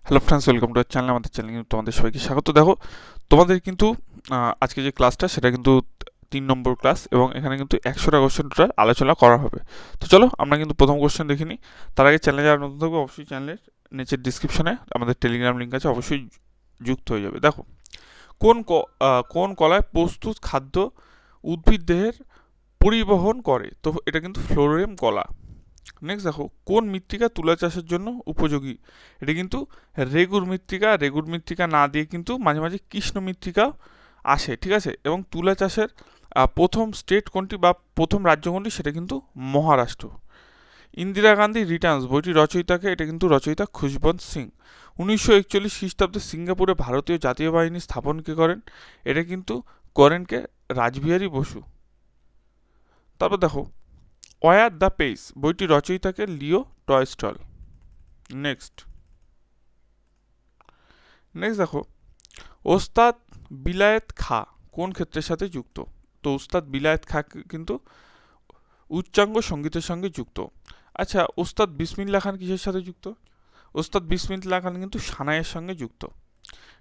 Hello friends, welcome to channel. আমাদের চ্যানেলে কিন্তু তোমাদের সবাইকে স্বাগত। দেখো, তোমাদের কিন্তু আজকে যে ক্লাসটা সেটা কিন্তু 3 নম্বর ক্লাস, এবং এখানে কিন্তু 100টা কোশ্চেন টোটাল আলোচনা করা হবে। তো চলো আমরা কিন্তু প্রথম কোশ্চেন দেখে নিই। তার আগে চ্যানেলে যারা নতুন থাকবে অবশ্যই চ্যানেলের নিচের ডিসক্রিপশনে আমাদের টেলিগ্রাম লিঙ্ক আছে, অবশ্যই যুক্ত হয়ে যাবে। দেখো, কোন কলায় প্রস্তুত খাদ্য উদ্ভিদ দেহের পরিবহন করে? তো এটা কিন্তু ফ্লোরেম কলা। নেক্সট দেখো, কোন মৃত্তিকা তুলা চাষের জন্য উপযোগী? এটা কিন্তু রেগুর মৃত্তিকা না দিয়ে কিন্তু মাঝে মাঝে কৃষ্ণ মৃত্তিকা আসে, ঠিক আছে। এবং তুলা চাষের প্রথম স্টেট কোনটি বা প্রথম রাজ্য কোনটি? সেটা কিন্তু মহারাষ্ট্র। ইন্দিরা গান্ধী রিটার্নস বইটি রচয়িতাকে? এটা কিন্তু রচয়িতা খুশবন্ত সিং। 1941 খ্রিস্টাব্দে সিঙ্গাপুরে ভারতীয় জাতীয় বাহিনী স্থাপন কে করেন? এটা কিন্তু করেন কে? রাসবিহারী বসু। তারপর দেখো, ওয়ার দ্য পেস বইটি রচয়িতাকে? Leo Tolstoy. নেক্সট নেক্সট দেখো, ওস্তাদ বিলায়েত খাঁ কোন ক্ষেত্রের সাথে যুক্ত? তো ওস্তাদ বিলায়েত খাঁ কিন্তু উচ্চাঙ্গ সঙ্গীতের সঙ্গে যুক্ত। আচ্ছা, ওস্তাদ বিসমিল্লাহ খান কিসের সাথে যুক্ত? ওস্তাদ বিসমিল্লাহ খান কিন্তু সানাইয়ের সঙ্গে যুক্ত।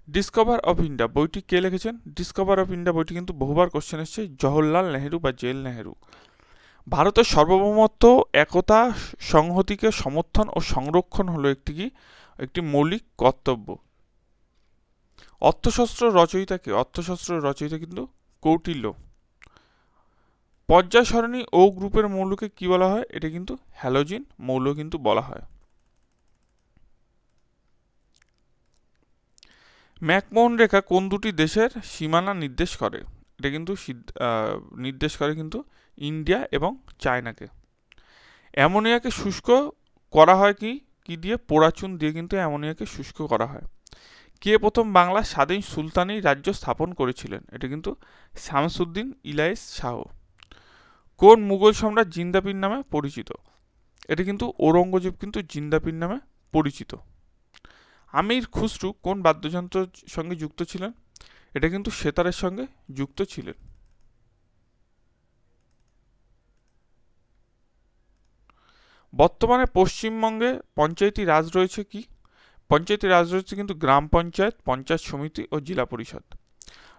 ডিসকভার অফ ইন্ডিয়া বইটি কে লিখেছেন? ডিসকভার অফ ইন্ডিয়া বইটি কিন্তু বহুবার কোশ্চেন এসেছে, জওহরলাল নেহেরু বা জেল নেহেরু। ভারতের সার্বভৌমত্ব, একতা, সংহতিকে সমর্থন ও সংরক্ষণ হলো একটি মৌলিক কর্তব্য। অর্থশাস্ত্র রচয়িতা কিন্তু কৌটিল্য। পর্যায় সারণী ও গ্রুপের মৌলকে কি বলা হয়? এটা কিন্তু হ্যালোজিন মৌল কিন্তু বলা হয়। ম্যাকমোহন রেখা কোন দুটি দেশের সীমানা নির্দেশ করে? এটা কিন্তু নির্দেশ করে কিন্তু ইন্ডিয়া এবং চায়নাকে। অ্যামোনিয়াকে শুষ্ক করা হয় কি কি দিয়ে? পোড়াচুন দিয়ে কিন্তু অ্যামোনিয়াকে শুষ্ক করা হয়। কে প্রথম বাংলা স্বাধীন সুলতানি রাজ্য স্থাপন করেছিলেন? এটা কিন্তু শামসুদ্দিন ইলাইস শাহ। কোন মুঘল সম্রাট জিন্দাপীর নামে পরিচিত? এটা কিন্তু ঔরঙ্গজেব কিন্তু জিন্দাপীর নামে পরিচিত। আমির খুসরু কোন বাদ্যযন্ত্রের সঙ্গে যুক্ত ছিলেন? এটা কিন্তু সেতারের সঙ্গে যুক্ত ছিলেন। বর্তমানে পশ্চিমবঙ্গে পঞ্চায়েতি রাজ রয়েছে কি? পঞ্চায়েতি রাজ রয়েছে কিন্তু গ্রাম পঞ্চায়েত, পঞ্চায়েত সমিতি ও জেলা পরিষদ।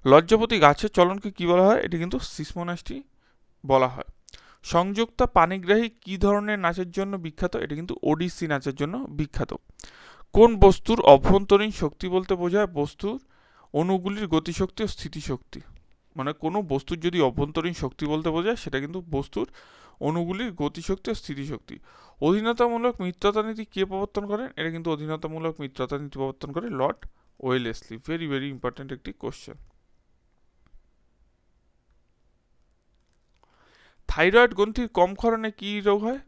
লজ্জাপতি গাছের চলনকে কি বলা হয়? এটি কিন্তু সিসমোনাস্টি বলা হয়। সংযুক্তা পানিগ্রাহী কি ধরনের নাচের জন্য বিখ্যাত? এটা কিন্তু ওডিসি নাচের জন্য বিখ্যাত। কোন বস্তুর অভ্যন্তরীণ শক্তি বলতে বোঝায় বস্তুর অণুগুলির গতিশক্তি ও স্থিতিশক্তি? মানে কোনো বস্তুর যদি অভ্যন্তরীণ শক্তি বলতে বোঝায় সেটা কিন্তু বস্তুর অণুগুলির গতিশক্তি ও স্থিতিশক্তি। অধীনতামূলক মিত্রতা নীতি কে প্রবর্তন করেন? এটা কিন্তু অধীনতামূলক মিত্রতা নীতি প্রবর্তন করে Lord Wellesley. Very very important একটি কোশ্চেন। থাইরয়েড গ্রন্থির কম ক্ষরণে কি রোগ হয়?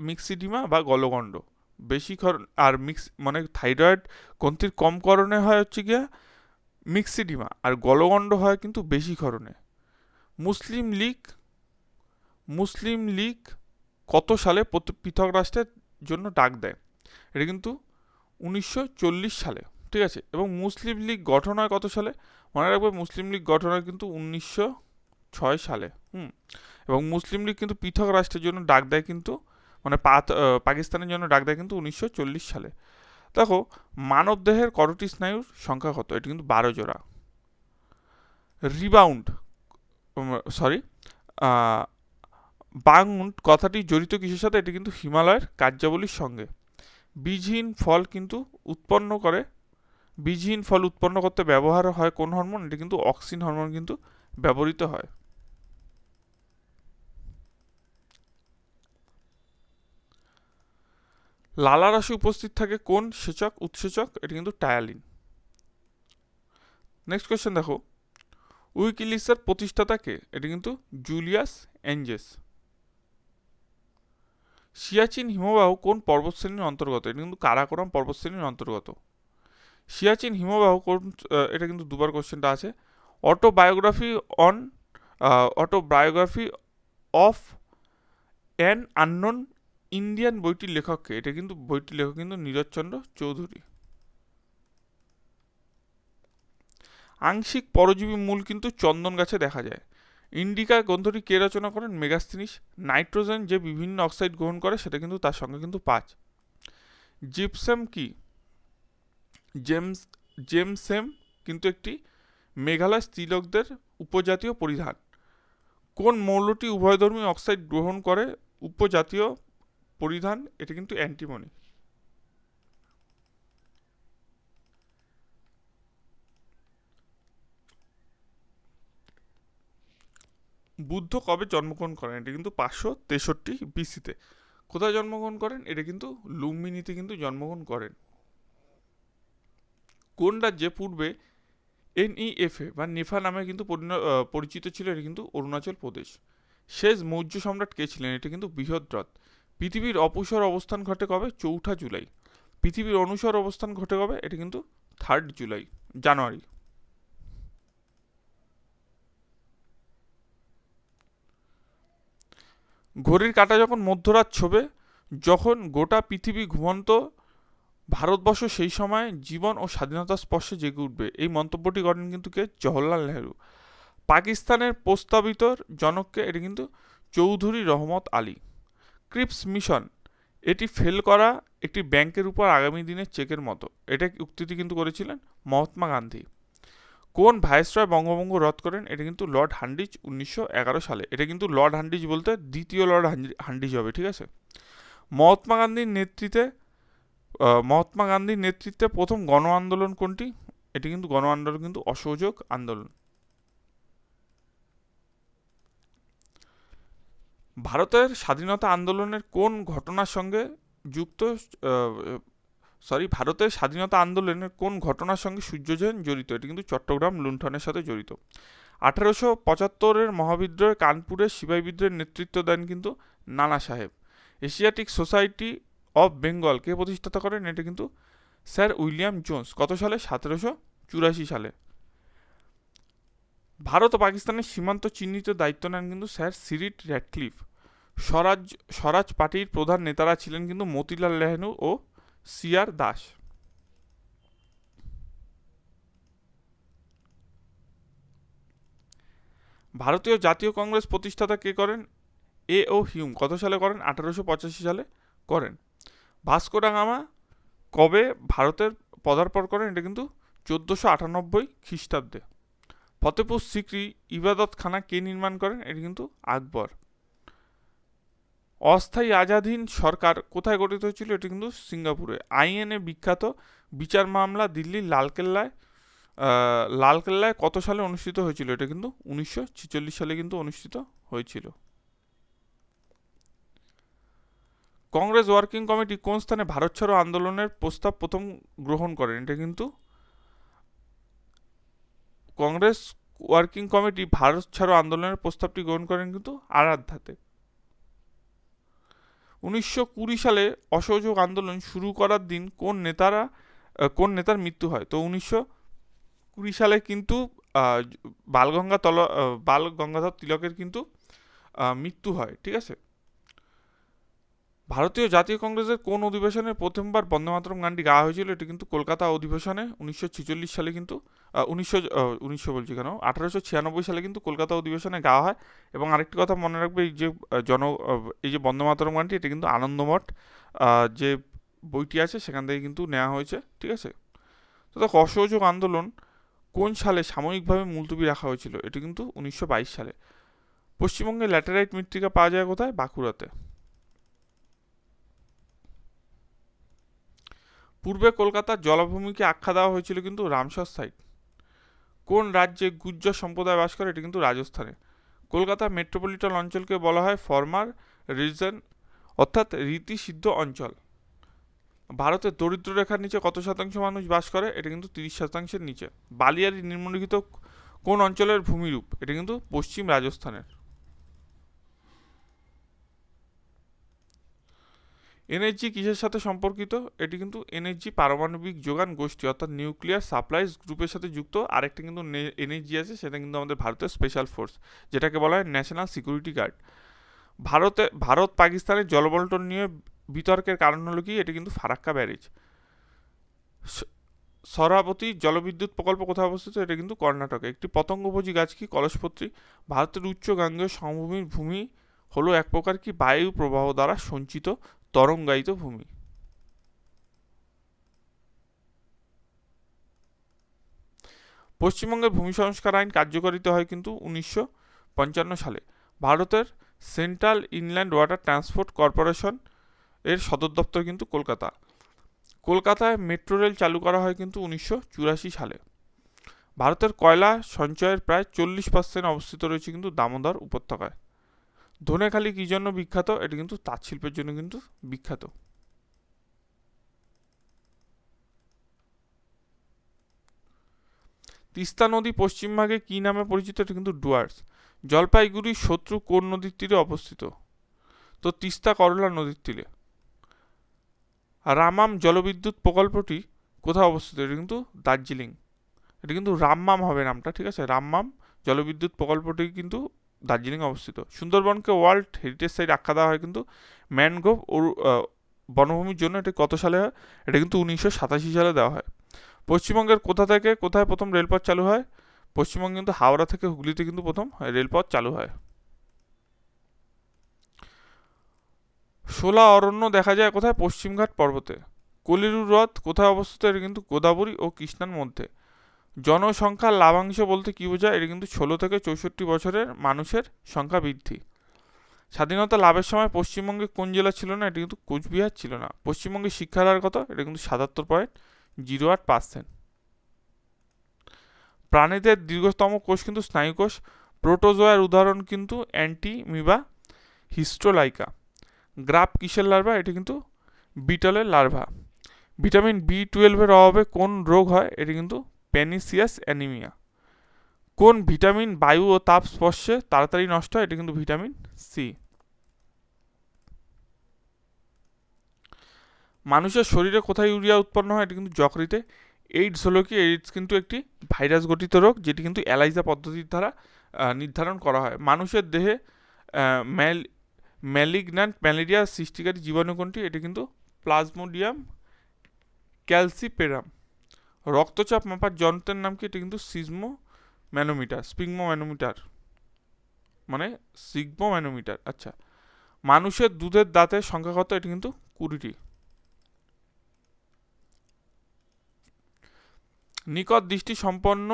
মিক্সিডিমা বা গলগণ্ড। বেশি ক্ষরণ আর মানে থাইরয়েড গ্রন্থির কম ক্ষরণে হয় হচ্ছে গিয়া মিক্সিডিমা, আর গলগণ্ড হয় কিন্তু বেশি ক্ষরণে। মুসলিম লীগ মুসলিম লীগ কত সালে পৃথক রাষ্ট্রের জন্য ডাক দেয়? এটা কিন্তু 1940 সালে, ঠিক আছে। এবং মুসলিম লীগ গঠন হয় কত সালে? মনে রাখবে, মুসলিম লীগ গঠন হয় কিন্তু 1906 সালে। এবং মুসলিম লীগ কিন্তু পৃথক রাষ্ট্রের জন্য ডাক দেয় কিন্তু, মানে পাকিস্তানের জন্য ডাক দেয় কিন্তু 1940 সালে। দেখো, মানব দেহের করোটি স্নায়ুর সংখ্যা কত? এটা কিন্তু 12 জোড়া। রিবাউন্ড সরি বাউন্ড কথাটি জড়িত কিসের সাথে? এটি কিন্তু হিমালয়ের কার্যাবলীর সঙ্গে। বীজহীন ফল কিন্তু উৎপন্ন করে বীজহীন ফল উৎপন্ন করতে ব্যবহার হয় কোন হরমোন? এটা কিন্তু অক্সিন হরমোন কিন্তু ব্যবহৃত হয়। লালারসে উপস্থিত থাকে কোন উৎসেচক? এটা কিন্তু টায়ালিন। নেক্সট কোয়েশ্চেন দেখো, উইকিলিক্সের প্রতিষ্ঠাতা কে? এটা কিন্তু জুলিয়াস অ্যাঞ্জেস। সিয়াচিন হিমবাহ কোন পর্বতশ্রেণীর অন্তর্গত? এটা কিন্তু কারাকোরাম পর্বতশ্রেণীর অন্তর্গত। সিয়াচিন হিমবাহ কোন এটা কিন্তু দুবার কোশ্চেনটা আছে। Autobiography on autobiography of an unknown Indian বইটির লেখককে? এটা কিন্তু বইটির লেখক কিন্তু নীরজচন্দ্র চৌধুরী। আংশিক পরজীবী মূল কিন্তু চন্দন গাছে দেখা যায়। ইন্ডিকা গ্রন্থটি কে রচনা করেন? মেগাস্তিনিস। নাইট্রোজেন যে বিভিন্ন অক্সাইড গ্রহণ করে সেটা কিন্তু তার সঙ্গে কিন্তু 5। জিপসাম কি? জেমস জেমসেম কিন্তু একটি মেঘালয় স্ত্রীলোকদের উপজাতীয় পরিধান। কোন মৌলটি উভয়ধর্মী অক্সাইড গ্রহণ করে উপজাতীয় পরিধান? এটা কিন্তু অ্যান্টিমনি। বুদ্ধ কবে জন্মগ্রহণ করেন? এটা কিন্তু 563 বিসিতে। কোথায় জন্মগ্রহণ করেন? এটা কিন্তু লুম্বিনীতে কিন্তু জন্মগ্রহণ করেন। কোন রাজ্যে পূর্বে এনইএফএ বা নেফা নামে কিন্তু পরিচিত ছিল? এটা কিন্তু অরুণাচল প্রদেশ। শেষ মৌর্য সম্রাট কে ছিলেন? এটা কিন্তু বৃহদ্রথ। পৃথিবীর অপুষর অবস্থান ঘটে কবে? 4 জুলাই। পৃথিবীর অনুসর অবস্থান ঘটে কবে? এটা কিন্তু 3 জুলাই, জানুয়ারি। ঘড়ির কাঁটা যখন মধ্যরাত ছোবে, যখন গোটা পৃথিবী ঘুমন্ত, ভারতবর্ষ সেই সময় জীবন ও স্বাধীনতার স্পর্শে জেগে উঠবে, এই মন্তব্যটি করেন কিন্তু কে? জওহরলাল নেহরু। পাকিস্তানের প্রস্তাবিত জনককে? এটা কিন্তু চৌধুরী রহমত আলী। ক্রিপস মিশন এটি ফেল করা একটি ব্যাংকের উপর আগামী দিনের চেকের মতো, এটা উক্তিটি কিন্তু করেছিলেন মহাত্মা গান্ধী। কোন ভাইসরয় বঙ্গভঙ্গ রদ করেন? এটা কিন্তু লর্ড হান্ডিজ 1911 সালে। এটা কিন্তু লর্ড হান্ডিজ বলতে দ্বিতীয় লর্ড হান্ডিজ হবে, ঠিক আছে। মহাত্মা গান্ধীর নেতৃত্বে প্রথম গণ আন্দোলন কোনটি? এটি কিন্তু গণ আন্দোলন কিন্তু অসহযোগ আন্দোলন। ভারতের স্বাধীনতা আন্দোলনের কোন ঘটনার সঙ্গে যুক্ত ভারতের স্বাধীনতা আন্দোলনের কোন ঘটনার সঙ্গে সূর্যজয়ন জড়িত? এটি কিন্তু চট্টগ্রাম লুণ্ঠনের সাথে জড়িত। 1875-এর মহাবিদ্রোহে কানপুরের সিপাহী বিদ্রোহের নেতৃত্ব দেন কিন্তু নানা সাহেব। এশিয়াটিক সোসাইটি অফ বেঙ্গল কে প্রতিষ্ঠাতা করেন? এটা কিন্তু স্যার উইলিয়াম জোন্স। কত সালে? 1784 সালে। ভারত ও পাকিস্তানের সীমান্ত চিহ্নিত দায়িত্ব নেন কিন্তু স্যার সিরিল র্যাডক্লিফ। স্বরাজ পার্টির প্রধান নেতারা ছিলেন কিন্তু মতিলাল নেহরু ও সিআর দাস। ভারতীয় জাতীয় কংগ্রেস প্রতিষ্ঠাতা কে করেন? এ ও হিউম। কত সালে করেন? 1885 সালে করেন। ভাস্কো ডা গামা কবে ভারতের পদার্পণ করেন? এটা কিন্তু 1498 খ্রিস্টাব্দে। ফতেপুর সিক্রি ইবাদত খানা কে নির্মাণ করেন? এটা কিন্তু আকবর। অস্থায়ী আজাদহীন সরকার কোথায় গঠিত হয়েছিল? এটি কিন্তু সিঙ্গাপুরে। আইএনএ বিখ্যাত বিচার মামলা দিল্লির লালকেল্লায় কত সালে অনুষ্ঠিত হয়েছিল? এটা কিন্তু 1946 সালে কিন্তু অনুষ্ঠিত হয়েছিল। কংগ্রেস ওয়ার্কিং কমিটি কোন স্থানে ভারত ছাড়ো আন্দোলনের প্রস্তাব প্রথম গ্রহণ করেন? এটা কিন্তু কংগ্রেস ওয়ার্কিং কমিটি ভারত ছাড়ো আন্দোলনের প্রস্তাবটি গ্রহণ করেন কিন্তু আরাধ্যাতে। 1920 সালে অসহযোগ আন্দোলন শুরু করার দিন কোন নেতার মৃত্যু হয়? তো 1920 সালে কিন্তু বাল গঙ্গাধর তিলকের কিন্তু মৃত্যু হয়, ঠিক আছে। ভারতীয় জাতীয় কংগ্রেসের কোন অধিবেশনে প্রথমবার বন্দে মাতরম গানটি গাওয়া হয়েছিল? এটি কিন্তু কলকাতা অধিবেশনে 1946 সালে কিন্তু 1896 সালে কিন্তু কলকাতা অধিবেশনে গাওয়া হয়। এবং আরেকটি কথা মনে রাখবে, এই যে বন্দে মাতরম গানটি, এটা কিন্তু আনন্দমঠ যে বইটি আছে সেখান থেকে কিন্তু নেওয়া হয়েছে, ঠিক আছে। তো দেখো, অসহযোগ আন্দোলন কোন সালে সাময়িকভাবে মুলতবি রাখা হয়েছিল? এটি কিন্তু 1922 সালে। পশ্চিমবঙ্গে ল্যাটেরাইট মৃত্তিকা পাওয়া যায় কোথায়? বাঁকুড়াতে। পূর্বে কলকাতার জলাভূমিকে আখ্যা দেওয়া হয়েছিল কিন্তু রামসার সাইট। কোন রাজ্যে গুর্জর সম্প্রদায় বাস করে? এটি কিন্তু রাজস্থানে। কলকাতা মেট্রোপলিটন অঞ্চলকে বলা হয় ফর্মার রিজন, অর্থাৎ রীতিসিদ্ধ অঞ্চল। ভারতের দরিদ্র রেখার নিচে কত শতাংশ মানুষ বাস করে? এটা কিন্তু 30%-এর নিচে। বালিয়ারি নিম্নলিখিত কোন অঞ্চলের ভূমিরূপ? এটা কিন্তু পশ্চিম রাজস্থানের। এনএসজি কিসের সাথে সম্পর্কিত? এটি কিন্তু এনএসজি পারমাণবিক যোগান গোষ্ঠী, অর্থাৎ নিউক্লিয়ার সাপ্লাইজ গ্রুপের সাথে যুক্ত। আরেকটা কিন্তু এনএসজি আছে, সেটা কিন্তু আমাদের ভারতের স্পেশাল ফোর্স, যেটাকে বলা হয় ন্যাশনাল সিকিউরিটি গার্ড। ভারত পাকিস্তানের জলবন্টন নিয়ে বিতর্কের কারণ হলো কি? এটি কিন্তু ফারাক্কা ব্যারেজ। সরাবতী জলবিদ্যুৎ প্রকল্প কোথায় অবস্থিত? এটা কিন্তু কর্ণাটকে। একটি পতঙ্গভোজী গাছ কি? কলসপত্রী। ভারতের উচ্চ গাঙ্গেয় সমভূমির ভূমি হলো এক প্রকার কি? বায়ু প্রবাহ দ্বারা সঞ্চিত তরঙ্গায়িত ভূমি। পশ্চিমবঙ্গের ভূমি সংস্কার আইন কার্যকারিত হয় কিন্তু 1955 সালে। ভারতের central inland water transport corporation এর সদর দপ্তর কিন্তু কলকাতা। কলকাতায় মেট্রো রেল চালু করা হয় কিন্তু 1984 সালে। ভারতের কয়লা সঞ্চয়ের প্রায় 40% অবস্থিত রয়েছে কিন্তু দামোদর উপত্যকায়। ধনেখালি কি জন্য বিখ্যাত? এটা কিন্তু তাঁত শিল্পের জন্য কিন্তু বিখ্যাত। তিস্তা নদী পশ্চিমভাগে কি নামে পরিচিত? এটা কিন্তু ডুয়ার্স। জলপাইগুড়ির শত্রু কোন নদীর তীরে অবস্থিত? তো তিস্তা করলা নদীর তীরে। রামাম জলবিদ্যুৎ প্রকল্পটি কোথায় অবস্থিত? এটা কিন্তু দার্জিলিং। এটা কিন্তু রামমাম হবে নামটা, ঠিক আছে? রামমাম জলবিদ্যুৎ প্রকল্পটি কিন্তু দার্জিলিং অবস্থিত। সুন্দরবনকে ওয়ার্ল্ড হেরিটেজ সাইট আখ্যা দেওয়া হয় কিন্তু ম্যানগ্রোভ বনভূমির জন্য। এটা কত সালে হয়? এটা কিন্তু 1987 সালে দেওয়া হয়। পশ্চিমবঙ্গের কোথা থেকে কোথায় প্রথম রেলপথ চালু হয়? পশ্চিমবঙ্গ কিন্তু হাওড়া থেকে হুগলিতে কিন্তু প্রথম রেলপথ চালু হয়। শোলা অরণ্য দেখা যায় কোথায়? পশ্চিমঘাট পর্বতে। কলিরু হ্রদ কোথায় অবস্থিত? এটা কিন্তু গোদাবরী ও কৃষ্ণার মধ্যে। জনসংখ্যার লাভাংশ বলতে কি বোঝায়? এটা কিন্তু 16 থেকে 64 বছরের মানুষের সংখ্যা বৃদ্ধি। স্বাধীনতা লাভের সময় পশ্চিমবঙ্গে কোন জেলা ছিল না? এটা কিন্তু কোচবিহার ছিল না। পশ্চিমবঙ্গের শিক্ষার হার কত? এটা কিন্তু 77.08%। প্রাণীদের দীর্ঘতম কোষ কিন্তু স্নায়ুকোষ। প্রোটোজোয়ার উদাহরণ কিন্তু অ্যান্টিমিবা, হিস্টোলাইকা। গ্রাফ কিসের লার্ভা? এটা কিন্তু বিটলের লার্ভা। ভিটামিন B12 অভাবে কোন রোগ হয়? এটা কিন্তু পেনিসিয়াস অ্যানিমিয়া। কোন ভিটামিন বায়ু ও তাপ স্পর্শে তাড়াতাড়ি নষ্ট হয়? এটা কিন্তু ভিটামিন সি। মানুষের শরীরে কোথায় ইউরিয়া উৎপন্ন হয়? এটা কিন্তু যকৃতে। এইডস হলো কি? এইডস কিন্তু একটি ভাইরাস গঠিত রোগ, যেটি কিন্তু এলাইজা পদ্ধতির দ্বারা নির্ধারণ করা হয়। মানুষের দেহে ম্যালিগন্যান্ট ম্যালেরিয়া সৃষ্টিকারী জীবাণু কোনটি? এটা কিন্তু প্লাজমোডিয়াম ক্যালসিপেরাম। রক্তচাপ মাপার যন্ত্রের নাম কি? এটা কিন্তু স্পিগমোম্যানোমিটার মানে সিগমোম্যানোমিটার। আচ্ছা, মানুষের দুধের দাঁতের সংখ্যা কত? এটা কিন্তু 20টি। নিকট দৃষ্টি সম্পন্ন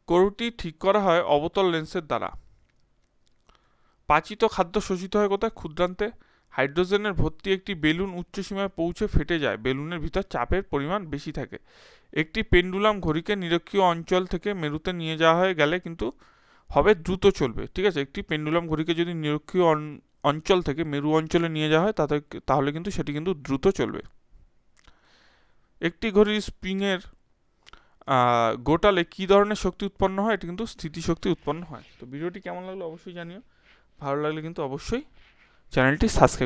গরুটি ঠিক করা হয় অবতল লেন্সের দ্বারা। পাচিত খাদ্য শোষিত হয় কোথায়? ক্ষুদ্রান্তে। হাইড্রোজেনের ভর্তি একটি বেলুন উচ্চ সীমায় পৌঁছে ফেটে যায়। বেলুনের ভিতর চাপের পরিমাণ বেশি থাকে। একটি পেন্ডুলাম ঘড়িকে নিরক্ষীয় অঞ্চল থেকে মেরুতে নিয়ে যাওয়া হয়ে গেলে কিন্তু হবে দ্রুত চলবে, ঠিক আছে? একটি পেন্ডুলাম ঘড়িকে যদি নিরক্ষীয় অঞ্চল থেকে মেরু অঞ্চলে নিয়ে যাওয়া হয় তাহলে কিন্তু সেটি কিন্তু দ্রুত চলবে। একটি ঘড়ির স্প্রিংয়ের গোটালে কি ধরনের শক্তি উৎপন্ন হয়? এটি কিন্তু স্থিতিশক্তি উৎপন্ন হয়। তো ভিডিওটি কেমন লাগলো অবশ্যই জানিও। ভালো লাগলে কিন্তু অবশ্যই চ্যানেলটি সাবস্ক্রাইব